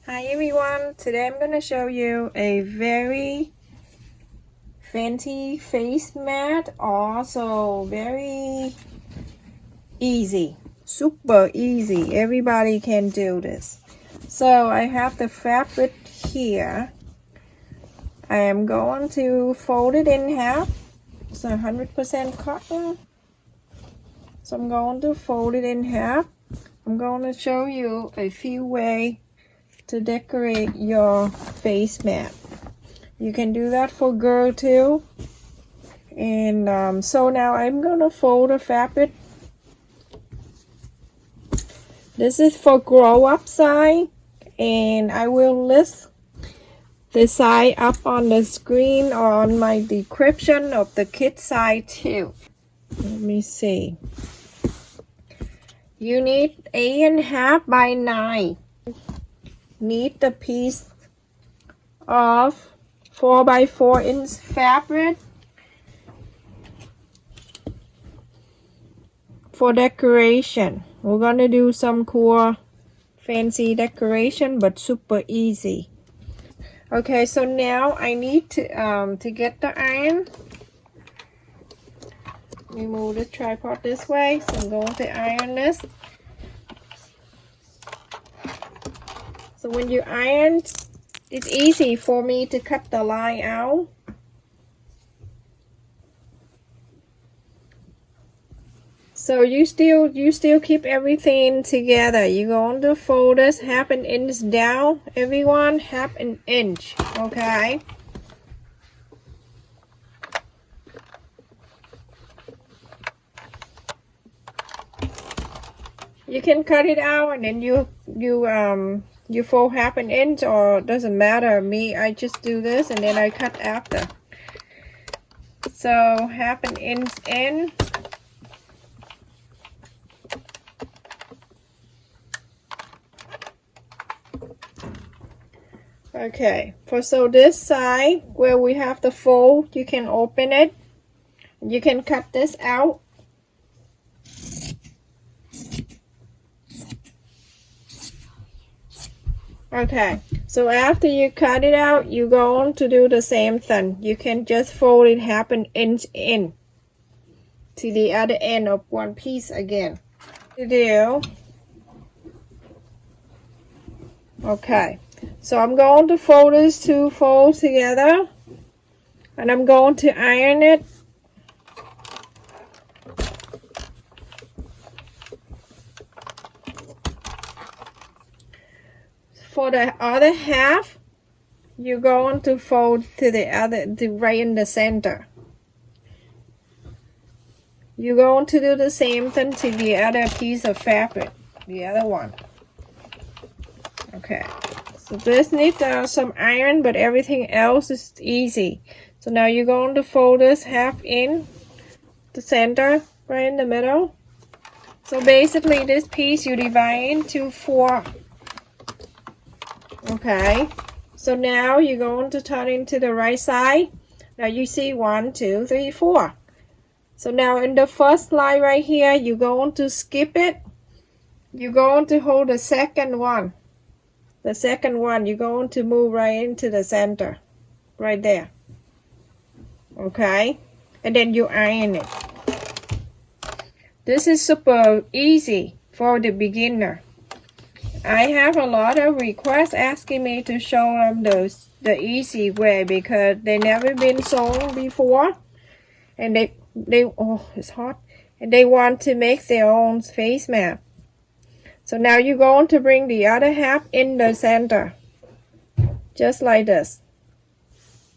Hi everyone, today I'm going to show you a very fancy face mat, also very easy, super easy. Everybody can do this. So I have the fabric here. I am going to fold it in half. It's 100% cotton. So I'm going to fold it in half. I'm going to show you a few ways to decorate your face mat. You can do that for girl too. And so now I'm gonna fold the fabric. This is for grow up side, and I will list the side up on the screen or on my description of the kid side too. Let me see. You need 8.5 by 9. Need the piece of 4 by 4 inch fabric for decoration. We're gonna do some cool fancy decoration, but super easy. Okay, so now I need to get the iron. Let me move the tripod this way, so I'm going to iron this. So when you iron, it's easy for me to cut the line out. So you still keep everything together. You're going to fold this 1/2 inch down, everyone, 1/2 inch, okay? You can cut it out and then you fold 1/2 inch, or it doesn't matter. Me, I just do this and then I cut after. So 1/2 inch in. Okay, so this side where we have the fold, you can open it. You can cut this out. Okay, so after you cut it out, you're going to do the same thing. You can just fold it 1/2 inch in to the other end of one piece again. Okay, so I'm going to fold these two folds together, and I'm going to iron it. For the other half, you're going to fold to right in the center. You're going to do the same thing to the other piece of fabric, the other one. Okay, so this needs some iron, but everything else is easy. So now you're going to fold this 1/2 in the center, right in the middle. So basically this piece you divide into 4. Okay, so now you're going to turn into the right side. Now you see 1, 2, 3, 4. So now in the first line right here, you're going to skip it. You're going to hold the second one. The second one, you're going to move right into the center, right there. Okay, and then you iron it. This is super easy for the beginner. I have a lot of requests asking me to show them the easy way, because they never been sewn before, and they oh, it's hot, and they want to make their own face mat. So now you're going to bring the other half in the center, just like this.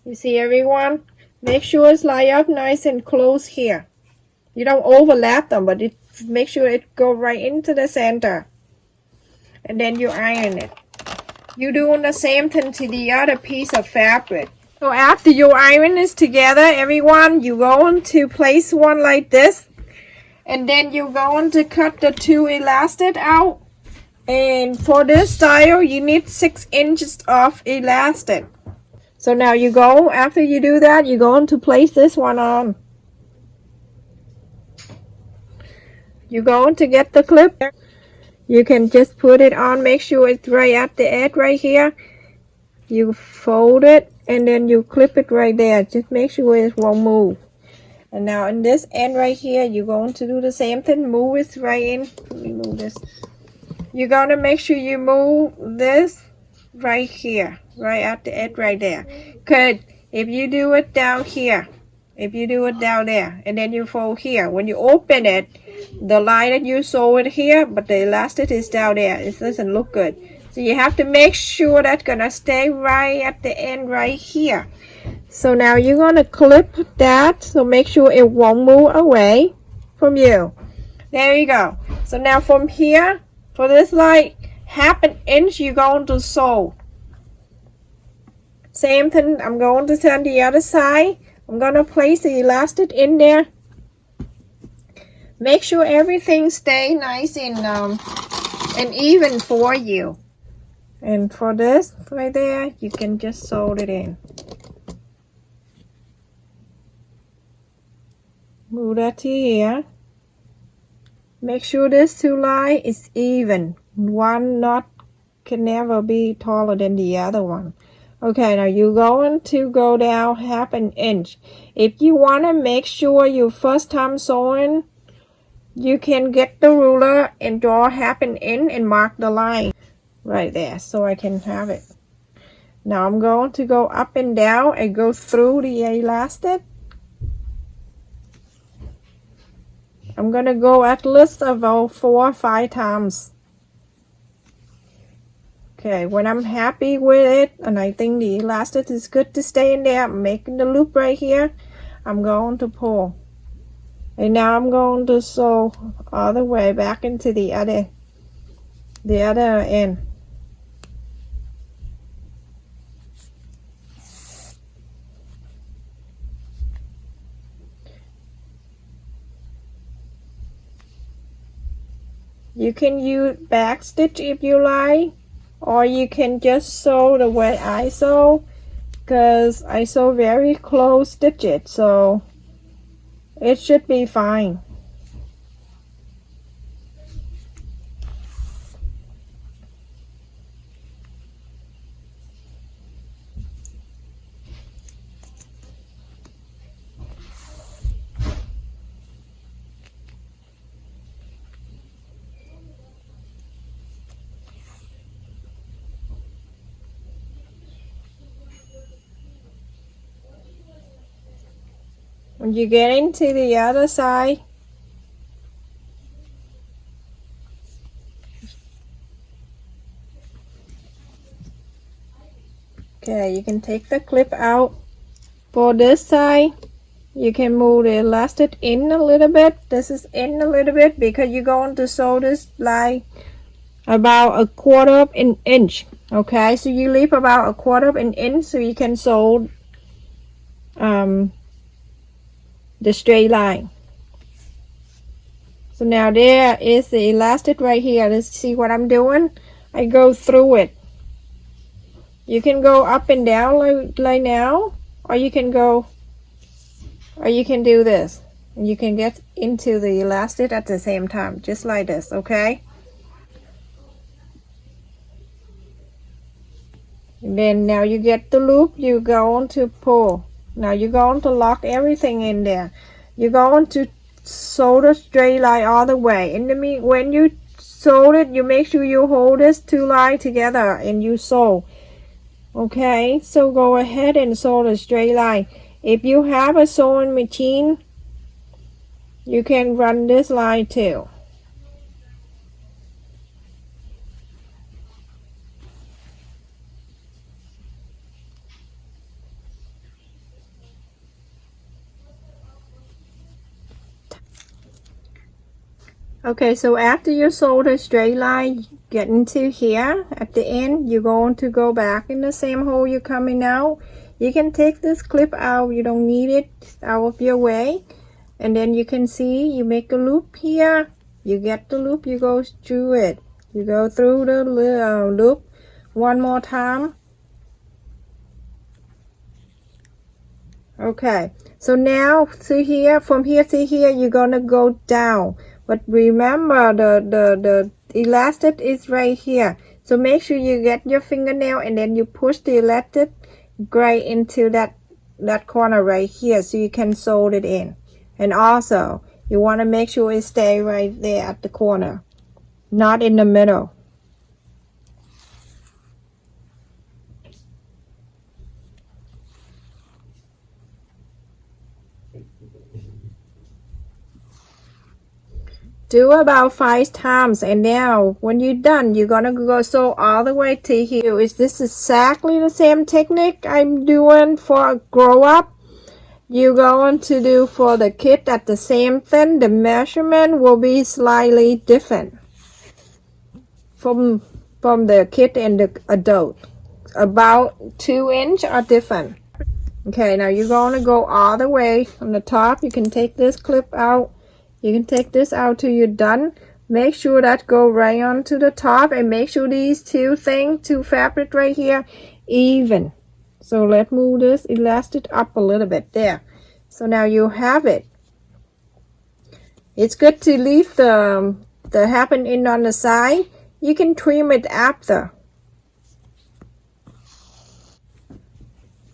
You see, everyone? Make sure it's lined up nice and close here. You don't overlap them, but make sure it go right into the center. And then you iron it. You're doing the same thing to the other piece of fabric. So after you iron this together, everyone, you're going to place one like this. And then you're going to cut the 2 elastic out. And for this style, you need 6 inches of elastic. So now you go, after you do that, you're going to place this one on. You're going to get the clip. You can just put it on, make sure it's right at the edge right here. You fold it and then you clip it right there. Just make sure it won't move. And now in this end right here, you're going to do the same thing. Move it right in. Let me move this. You're going to make sure you move this right here, right at the edge right there. Because if you do it down here, if you do it down there, and then you fold here, when you open it, the line that you sew it here, but the elastic is down there. It doesn't look good. So you have to make sure that's gonna stay right at the end right here. So now you're gonna clip that, so make sure it won't move away from you. There you go. So now from here, for this like half an inch, you're going to sew. Same thing, I'm going to turn the other side. I'm gonna place the elastic in there. Make sure everything stay nice and even for you. And for this right there, you can just sew it in. Move that to here. Make sure this two line is even. One knot can never be taller than the other one. Okay, now you're going to go down half an inch. If you want to make sure your first time sewing, you can get the ruler and draw half an inch and mark the line right there so I can have it. Now I'm going to go up and down and go through the elastic. I'm going to go at least about 4 or 5 times. Okay, when I'm happy with it and I think the elastic is good to stay in there, I'm making the loop right here. I'm going to pull. And now I'm going to sew all the way back into the other end. You can use back stitch if you like, or you can just sew the way I sew, because I sew very close stitches, so it should be fine. When you get into the other side, okay, you can take the clip out. For this side, you can move the elastic in a little bit. This is in a little bit because you're going to sew this like about 1/4 of an inch. Okay, so you leave about 1/4 of an inch so you can sew the straight line. So now there is the elastic right here. Let's see what I'm doing. I go through it. You can go up and down like now, or you can do this. And you can get into the elastic at the same time, just like this, okay? And then now you get the loop, you're going to pull. Now you're going to lock everything in there. You're going to sew the straight line all the way. In the when you sew it, you make sure you hold this two lines together and you sew. Okay, so go ahead and sew the straight line. If you have a sewing machine, you can run this line too. Okay, so after you sew the straight line, get into here at the end, you're going to go back in the same hole you're coming out. You can take this clip out, you don't need it, out of your way. And then you can see, you make a loop here, you get the loop, you go through it. You go through the loop one more time. Okay, so now to here, from here to here, you're gonna go down. But remember, the elastic is right here. So make sure you get your fingernail and then you push the elastic right into that corner right here so you can sew it in. And also you want to make sure it stay right there at the corner, not in the middle. Do about 5 times, and now when you're done, you're gonna go sew all the way to here. Is this exactly the same technique I'm doing for grow up? You're going to do for the kid at the same thing. The measurement will be slightly different from the kid and the adult. About 2 inch are different. Okay, now you're going to go all the way on the top. You can take this clip out. You can take this out till you're done. Make sure that go right onto the top, and make sure these two fabric right here even. So let's move this elastic up a little bit there. So now you have it. It's good to leave the happen in on the side. You can trim it after.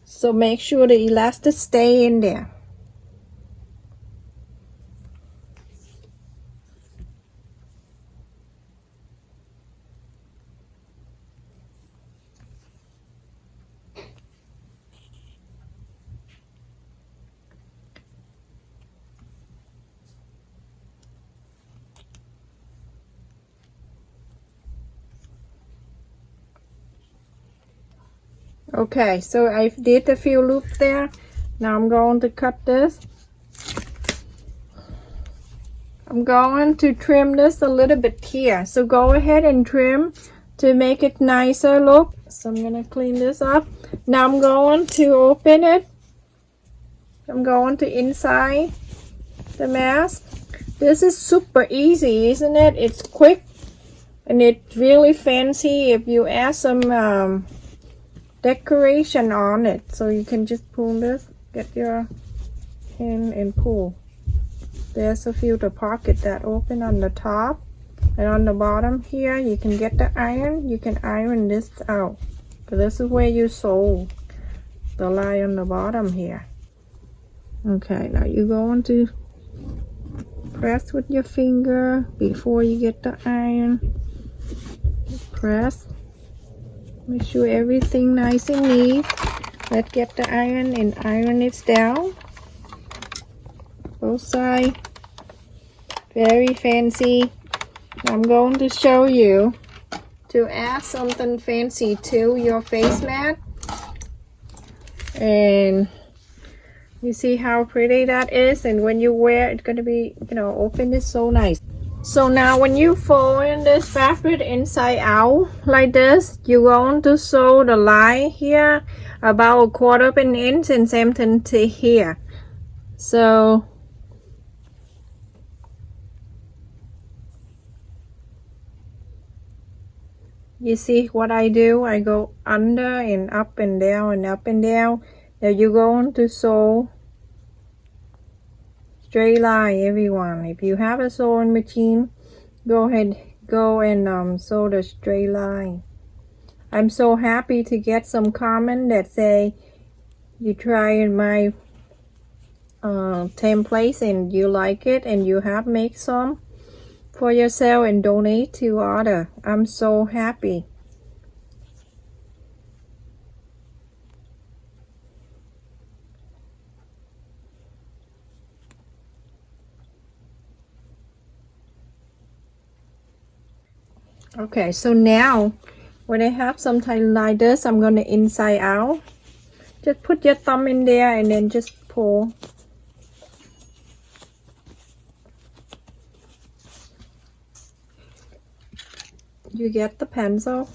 So make sure the elastic stay in there. Okay, so I did a few loops there. Now I'm going to cut this. I'm going to trim this a little bit here. So go ahead and trim to make it nicer look. So I'm going to clean this up. Now I'm going to open it. I'm going to inside the mask. This is super easy, isn't it? It's quick and it's really fancy if you add some decoration on it. So you can just pull this, get your hand and pull. There's a few pocket that open on the top, and on the bottom here you can get the iron. You can iron this out, but this is where you sew the line on the bottom here. Okay, now you're going to press with your finger before you get the iron. Press. Make sure everything nice and neat. Let's get the iron and iron it down. Both sides. Very fancy. I'm going to show you to add something fancy to your face mat. And you see how pretty that is, and when you wear it, it's going to be, open it so nice. So now when you fold in this fabric inside out like this, you're going to sew the line here about 1/4 of an inch, and same thing to here. So you see what I do? I go under and up and down and up and down. Now you're going to sew straight line, everyone. If you have a sewing machine, go ahead, sew the straight line. I'm so happy to get some comment that say you try my templates and you like it, and you have make some for yourself and donate to other. I'm so happy. Okay, so now when I have something like this, I'm going to inside out. Just put your thumb in there and then just pull. You get the pencil,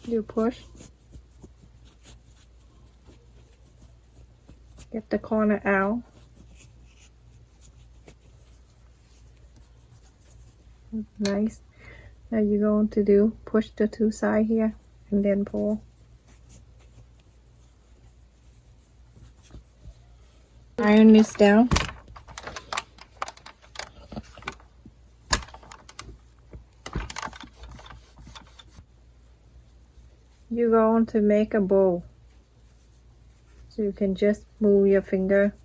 you push, get the corner out. Nice. Now you're going to push the two sides here and then pull. Iron this down. you're going to make a bow. So you can just move your finger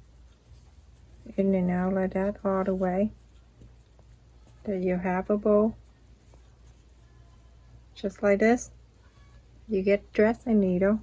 in and out like that all the way. Then you have a bow. Just like this. You get thread and needle.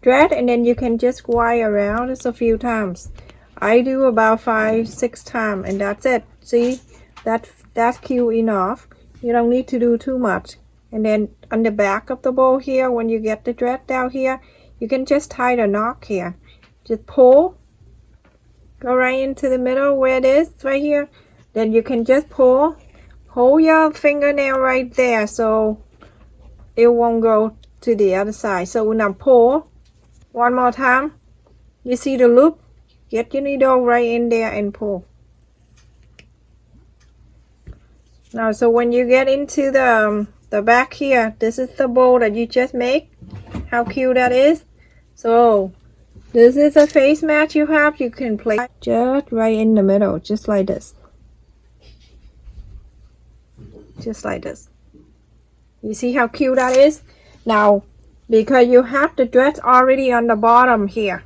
Thread, and then you can just wire around this a few times. I do about 5-6 times, and that's it. See, that's cute enough. You don't need to do too much. And then on the back of the bow here, when you get the thread down here, you can just tie the knot here. Just pull, go right into the middle where it is right here. Then you can just pull, hold your fingernail right there so it won't go to the other side. So now pull one more time. You see the loop? Get your needle right in there and pull. Now, so when you get into the back here, this is the bow that you just made. How cute that is. So this is a face match you have. You can place just right in the middle, just like this. Just like this. You see how cute that is? Now, because you have the threads already on the bottom here,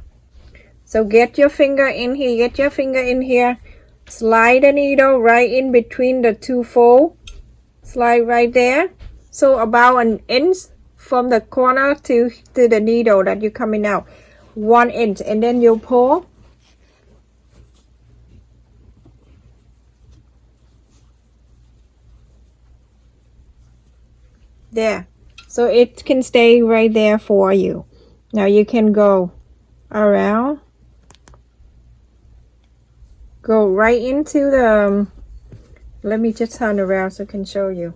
so get your finger in here, get your finger in here, slide the needle right in between the two folds, slide right there, so about an inch from the corner to the needle that you're coming out, 1 inch, and then you pull. There, so it can stay right there for you. Now you can go around, go right into the let me just turn around so I can show you.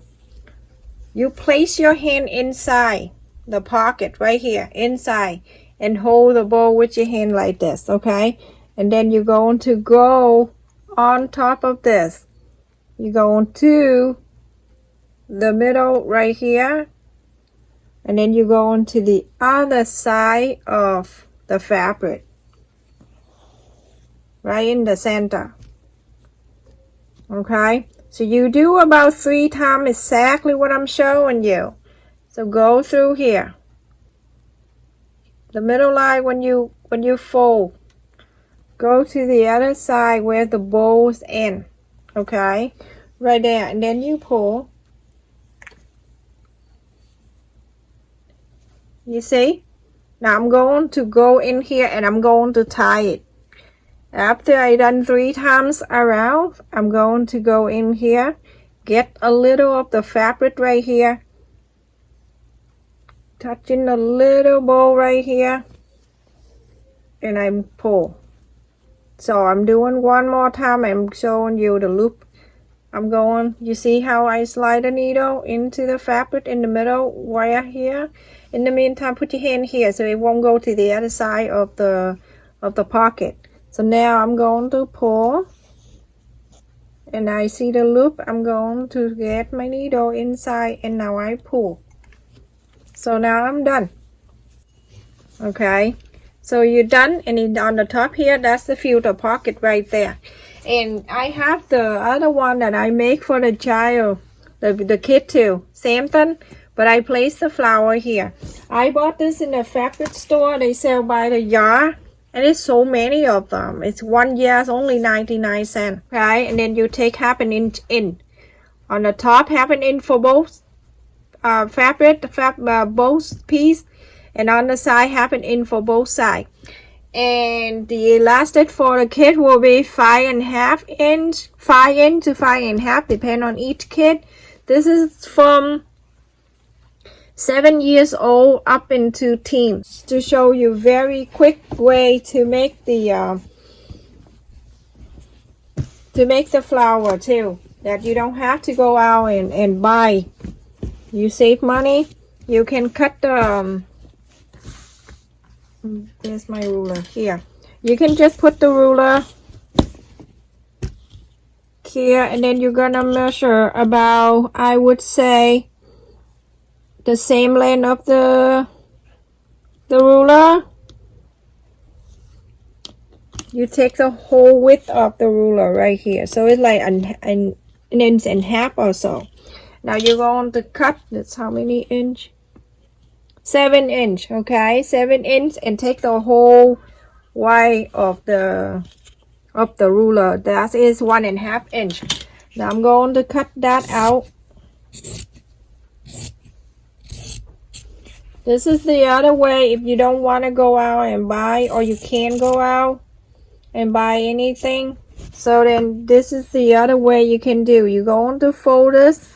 You place your hand inside the pocket right here, inside, and hold the bow with your hand like this, okay? And then you're going to go on top of this. You're going to the middle right here, and then you go on to the other side of the fabric, right in the center. Okay, so you do about 3 times exactly what I'm showing you. So go through here, the middle line. When you fold, go to the other side where the bow's end, okay, right there, and then you pull. You see? Now I'm going to go in here and I'm going to tie it. After I done 3 times around, I'm going to go in here, get a little of the fabric right here, touching the little bow right here, and I pull. So I'm doing one more time. I'm showing you the loop. I'm going, you see how I slide the needle into the fabric in the middle wire here. In the meantime, put your hand here so it won't go to the other side of the pocket. So now I'm going to pull, and I see the loop. I'm going to get my needle inside, and now I pull. So now I'm done. Okay, so you're done, and on the top here, that's the filter pocket right there. And I have the other one that I make for the child, the kid too, same thing, but I place the flower here. I bought this in a fabric store. They sell by the yard, and it's so many of them. It's 1 yard, only 99 cents. Okay, and then you take 1/2 inch in. On the top, 1/2 inch for both both piece, and on the side, 1/2 inch for both sides. And the elastic for the kid will be 5.5 inch, 5 inch to 5.5, depend on each kid. This is from 7 years old up into teens, to show you very quick way to make the flower too, that you don't have to go out and buy. You save money. You can cut the there's my ruler here. You can just put the ruler here, and then you're gonna measure about, I would say, the same length of the ruler. You take the whole width of the ruler right here, so it's like inch and a half or so. Now you're going to cut, that's how many inch? 7 inch, okay? 7 inch, and take the whole way of the ruler. That is 1.5 inch. Now I'm going to cut that out. This is the other way if you don't want to go out and buy, or you can't go out and buy anything. So then this is the other way you can do. You're going to fold this,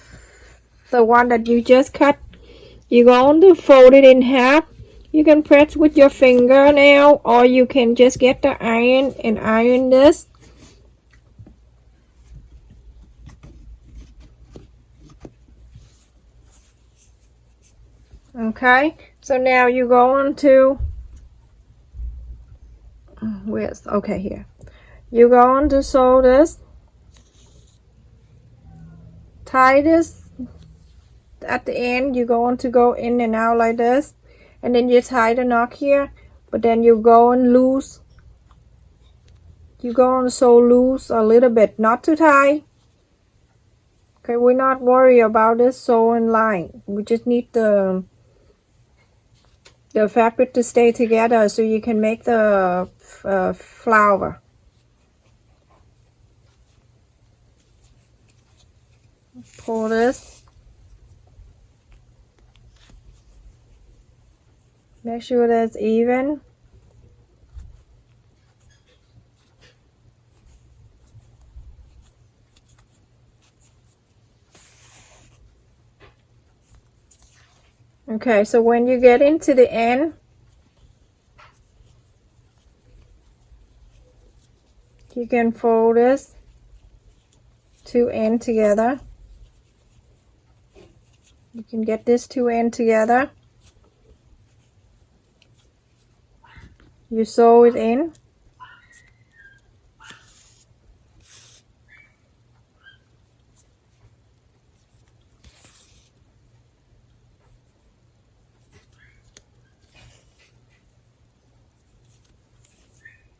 the one that you just cut. You're going to fold it in half. You can press with your fingernail, or you can just get the iron and iron this. Okay, so now you're going to, okay, here. You're going to sew this, tie this at the end. You're going to go in and out like this, and then you tie the knot here, but then you go and loose. You're going to sew loose a little bit, not too tight. Okay, we're not worried about this sewing line. We just need the fabric to stay together so you can make the flower. Pull this. Make sure that's even. Okay, so when you get into the end, you can fold this two ends together. You can get this two ends together. You sew it in.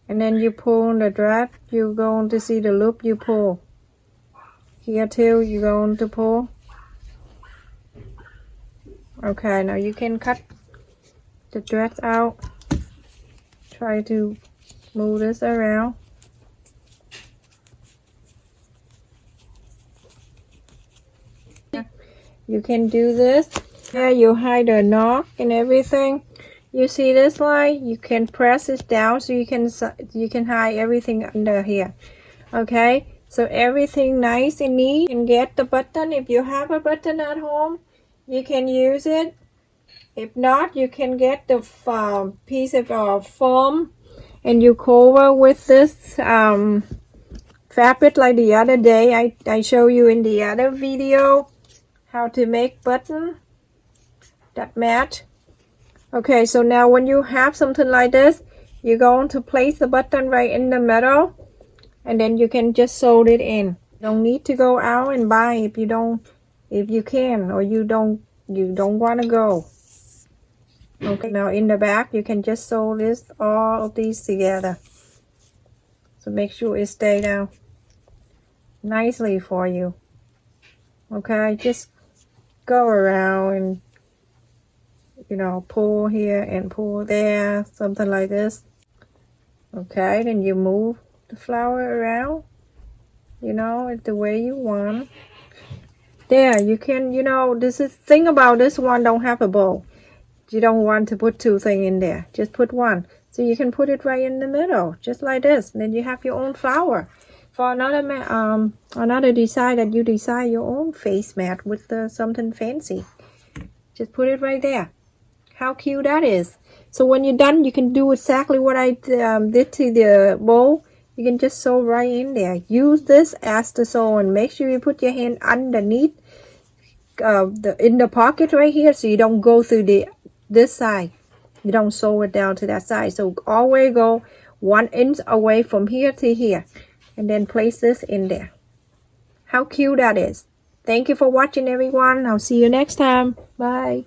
And then you pull the thread. You're going to see the loop you pull. Here too, you're going to pull. Okay, now you can cut the threads out. Try to move this around. You can do this. Yeah, you hide the knot and everything. You see this line? You can press it down so you can hide everything under here. Okay, so everything nice and neat. You can get the button. If you have a button at home, you can use it. If not, you can get the piece of foam and you cover with this fabric like the other day. I show you in the other video how to make button that match. Okay, so now when you have something like this, you're going to place the button right in the middle, and then you can just sew it in. You don't need to go out and buy if you can, or you don't want to go. Okay, now in the back you can just sew this, all of these together. So make sure it stay down nicely for you. Okay, just go around and pull here and pull there, something like this. Okay, then you move the flower around, it's the way you want. There, you can, this is thing about this one, don't have a bow. You don't want to put two things in there, just put one. So you can put it right in the middle, just like this. And then you have your own flower. For another design that you design your own face mat with something fancy. Just put it right there. How cute that is. So when you're done, you can do exactly what I did to the bowl. You can just sew right in there. Use this as the sew, and make sure you put your hand underneath in the pocket right here, so you don't go through this side. You don't sew it down to that side. So always go 1 inch away from here to here, and then place this in there. How cute that is. Thank you for watching, everyone. I'll see you next time. Bye.